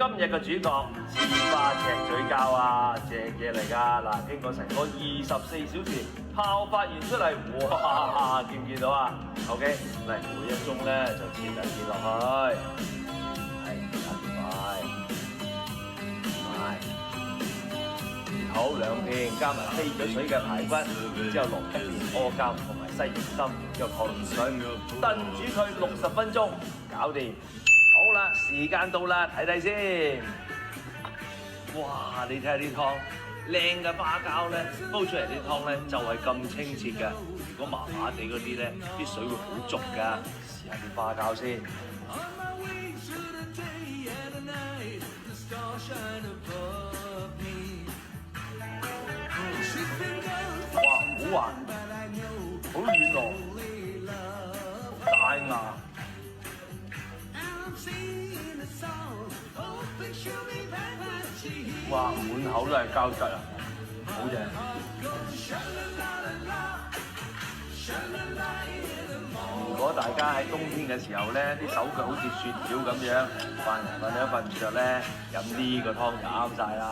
今日嘅主角黐花赤嘴膠啊，正嘢嚟㗎嗱！經過成個24小時泡發完出嚟，哇！見唔見到啊 ？OK， 嚟每一盅咧就切兩件落去，係好兩片，加埋飛咗水嘅排骨，然之後落一片柯膠同埋西洋參，之後糖水燉煮佢60分鐘，搞掂。好啦，時間到啦，睇睇先。哇！你睇下啲湯，靚嘅花膠咧，煲出嚟啲湯咧就係咁清澈嘅。如果麻麻地嗰啲咧，啲水會好濁㗎。試下啲花膠先。哇！好滑，好軟糯，大牙。哇！滿口都係膠質啊，好正！如果大家喺冬天嘅時候咧，啲手腳好似雪條咁樣，瞓都瞓唔着咧，飲呢個湯就啱晒啦。